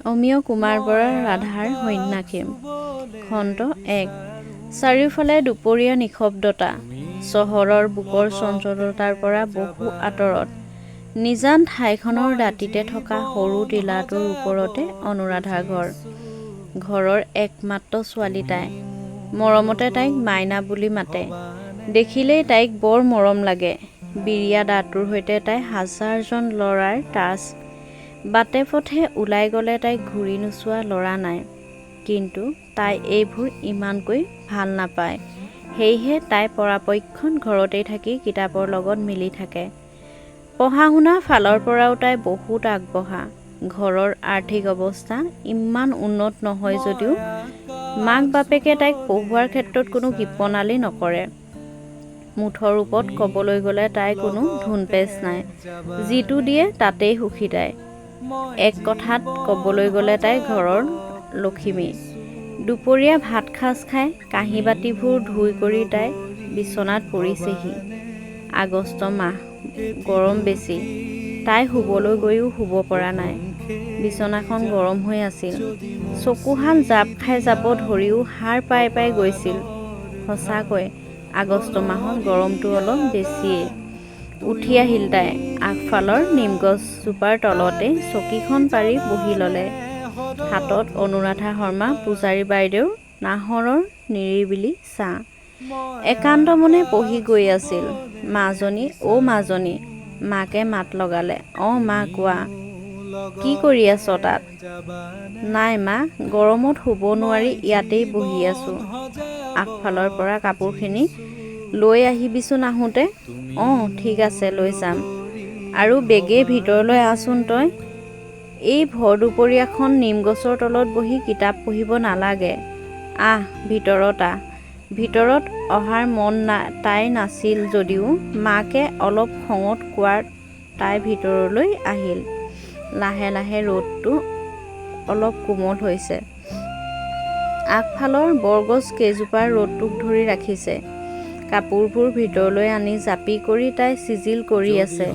অমিয় কুমাৰ বৰাৰ ৰাধাৰ সন্যাসী। খণ্ড ১। চাৰিওফালে দুপৰীয়া নিশব্দতা। চহৰৰ বুকৰ চঞ্চলতাৰ পৰা বহু আঁতৰত নিজান ঠাইখনৰ দাঁতিতে থকা সৰু টিলাটোৰ ওপৰতে অনুৰাধাৰ ঘৰ। ঘৰৰ একমাত্ৰ ছোৱালী তাই। মৰমতে তাইক মাইনা বুলি মাতে। দেখিলেই তাইক বৰ মৰম লাগে। বিৰিয়া দাঁতটোৰ সৈতে তাই হাজাৰজন ল'ৰাৰ তাজ। বাটে পথে ওলাই গ'লে তাইক ঘূৰি নোচোৱা ল'ৰা নাই। কিন্তু তাই এইবোৰ ইমানকৈ ভাল নাপায়। সেয়েহে তাই পৰাপক্ষত ঘৰতেই থাকি কিতাপৰ লগত মিলি থাকে। পঢ়া শুনা ফালৰ পৰাও তাই বহুত আগবঢ়া। ঘৰৰ আৰ্থিক অৱস্থা ইমান উন্নত নহয় যদিও মাক বাপেকে তাইক পঢ়োৱাৰ ক্ষেত্ৰত কোনো কৃপণালি নকৰে। মুঠৰ ওপৰত ক'বলৈ গ'লে তাইৰ কোনো ধুনপেচ নাই। যিটো দিয়ে তাতেই সুখী তাই। এক কথাত ক'বলৈ গ'লে তাই ঘৰৰ লখিমী। দুপৰীয়া ভাত সাজ খাই কাঁহী বাতিবোৰ ধুই কৰি তাই বিচনাত পৰিছেহি। আগষ্ট মাহ, গৰম বেছি। তাই শুবলৈ গৈও শুব পৰা নাই। বিচনাখন গৰম হৈ আছিল। চকুহাল জাপ খাই যাব ধৰিও সাৰ পাই পাই গৈছিল। সঁচাকৈ আগষ্ট মাহত গৰমটো অলপ বেছিয়েই। উঠি আহিল তাই। আগফালৰ নিমগছজোপাৰ তলতে চকীখন পাৰি বহি ল'লে। হাতত অনুৰাধা শৰ্মা পূজাৰী বাইদেউৰ নাহৰৰ নিৰিবিলি ছাঁ। একান্ত মনে পঢ়ি গৈ আছিল। মাজনী অ' মাজনী, মাকে মাত লগালে। অঁ মা কোৱা। কি কৰি আছ তাত? নাই মা, গৰমত শুব নোৱাৰি ইয়াতেই বহি আছোঁ। আগফালৰ পৰা কাপোৰখিনি লৈ আহিবিচোন আহোঁতে। অঁ ঠিক আছে লৈ যাম। আৰু বেগে ভিতৰলৈ আহচোন তই। এই ভৰ দুপৰীয়াখন নিমগছৰ তলত বহি কিতাপ পঢ়িব নালাগে। আহ ভিতৰত আহ। ভিতৰত অহাৰ মন তাইৰ নাছিল যদিও মাকে অলপ খঙত কোৱাত তাই ভিতৰলৈ আহিল। লাহে লাহে ৰ'দটো অলপ কোমল হৈছে। আগফালৰ বৰগছ কেইজোপাৰ ৰ'দটোক ধৰি ৰাখিছে। কাপোৰবোৰ ভিতৰলৈ আনি জাপি কৰি তাই চিজিল কৰি আছে।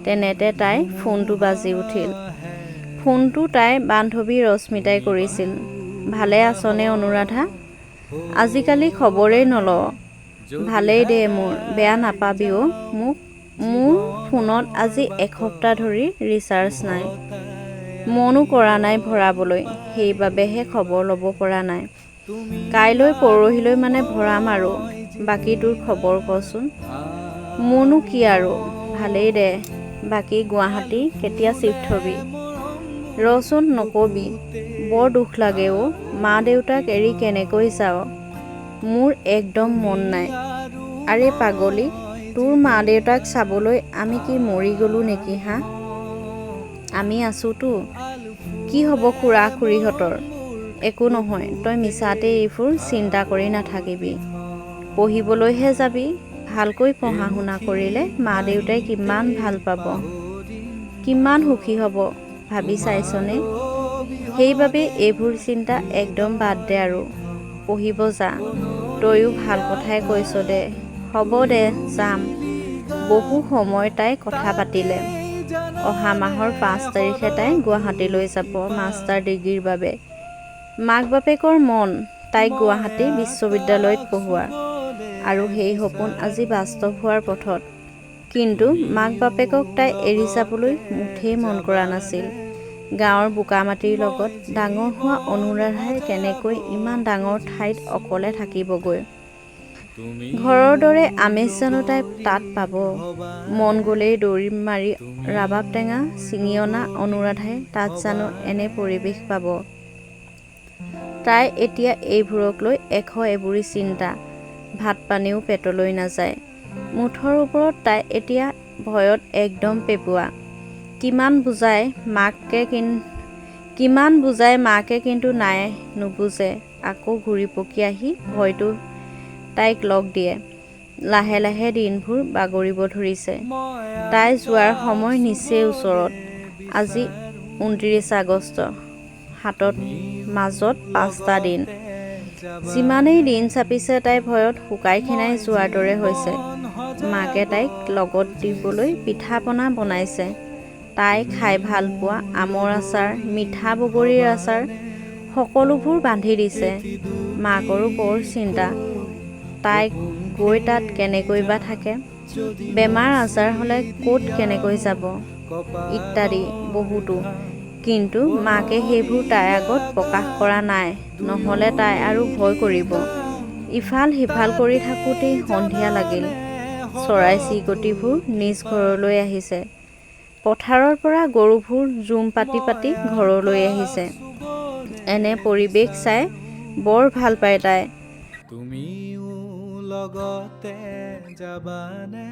তেনেতে তাইৰ ফোনটো বাজি উঠিল। ফোনটো তাইৰ বান্ধৱী ৰশ্মিতাই কৰিছিল। ভালে আছনে অনুৰাধা? আজিকালি খবৰেই নলৱ। ভালেই দে মোৰ, বেয়া নাপাবি অ' মোক। মোৰ ফোনত আজি এসপ্তাহ ধৰি ৰিচাৰ্জ নাই। মনো কৰা নাই ভৰাবলৈ। সেইবাবেহে খবৰ ল'ব পৰা নাই। কাইলৈ পৰহিলৈ মানে ভৰাম আৰু। বাকী তোৰ খবৰ কচোন। মোৰনো কি আৰু, ভালেই দে। বাকী গুৱাহাটী কেতিয়া চিফ্ট হ'বি? ৰচোন নকবি, বৰ দুখ লাগে অ'। মা দেউতাক এৰি কেনেকৈ যাৱ? মোৰ একদম মন নাই। আৰে পাগলী, তোৰ মা দেউতাক চাবলৈ আমি কি মৰি গ'লোঁ নেকি হা? আমি আছোঁতো। কি হ'ব খুৰা খুৰীহঁতৰ? একো নহয়, তই মিছাতে এইবোৰ চিন্তা কৰি নাথাকিবি। পঢ়িবলৈহে যাবি। ভালকৈ পঢ়া শুনা কৰিলে মা দেউতাই কিমান ভাল পাব, কিমান সুখী হ'ব ভাবি চাইছনে? সেইবাবে এইবোৰ চিন্তা একদম বাদ দে আৰু পঢ়িব যা। তয়ো ভাল কথাই কৈছ দে। হ'ব দে যাম। বহু সময় তাই কথা পাতিলে। অহা মাহৰ 5 তাৰিখে তাই গুৱাহাটীলৈ যাব মাষ্টাৰ ডিগ্ৰীৰ বাবে। মাক বাপেকৰ মন তাইক গুৱাহাটী বিশ্ববিদ্যালয়ত পঢ়োৱা। আৰু সেই সপোন আজি বাস্তৱ হোৱাৰ পথত। কিন্তু মাক বাপেকক তাই এৰি যাবলৈ মুঠেই মন কৰা নাছিল। গাঁৱৰ বোকা মাটিৰ লগত ডাঙৰ হোৱা অনুৰাধাই কেনেকৈ ইমান ডাঙৰ ঠাইত অকলে থাকিবগৈ? ঘৰৰ দৰে আমেজ জানো তাই তাত পাব? মন গ'লেই দৌৰি মাৰি ৰাবাব টেঙা ছিঙি অনা অনুৰাধাই তাত জানো এনে পৰিৱেশ পাব? তাই এতিয়া এইবোৰক লৈ এশ-এবুৰি চিন্তা। ভাত পানীও পেটলৈ নাযায়। মুঠৰ ওপৰত তাই এতিয়া ভয়ত একদম পেপুৱা। কিমান বুজাই মাকে কিন্তু নাই নুবুজে। আকৌ ঘূৰি পকি আহি ভয়টো তাইক লগ দিয়ে। লাহে লাহে দিনবোৰ বাগৰিব ধৰিছে। তাই যোৱাৰ সময় নিচেই ওচৰত। আজি 29 আগষ্ট। হাতত মাজত 5টা দিন। যিমানেই দিন চাপিছে তাই ভয়ত শুকাই খীনাই যোৱাৰ দৰে হৈছে। মাকে তাইক লগত দিবলৈ পিঠা পনা বনাইছে। তাই খাই ভাল পোৱা আমৰ আচাৰ, মিঠা বগৰীৰ আচাৰ সকলোবোৰ বান্ধি দিছে। মাকৰো বৰ চিন্তা, তাই গৈ তাত কেনেকৈ বা থাকে, বেমাৰ আজাৰ হ'লে ক'ত কেনেকৈ যাব, ইত্যাদি বহুতো। কিন্তু মাকে সেইবোৰ তাইৰ আগত প্ৰকাশ কৰা নাই, নহ'লে তাই আৰু ভয় কৰিব। ইফাল সিফাল কৰি থাকোঁতেই সন্ধিয়া লাগিল। চৰাই চিৰিকটিবোৰ নিজ ঘৰলৈ আহিছে। পথাৰৰ পৰা গৰুবোৰ জুম পাতি পাতি ঘৰলৈ আহিছে। এনে পৰিৱেশ চাই বৰ ভাল পায় তাই। তুমিও লগতে যাবানে?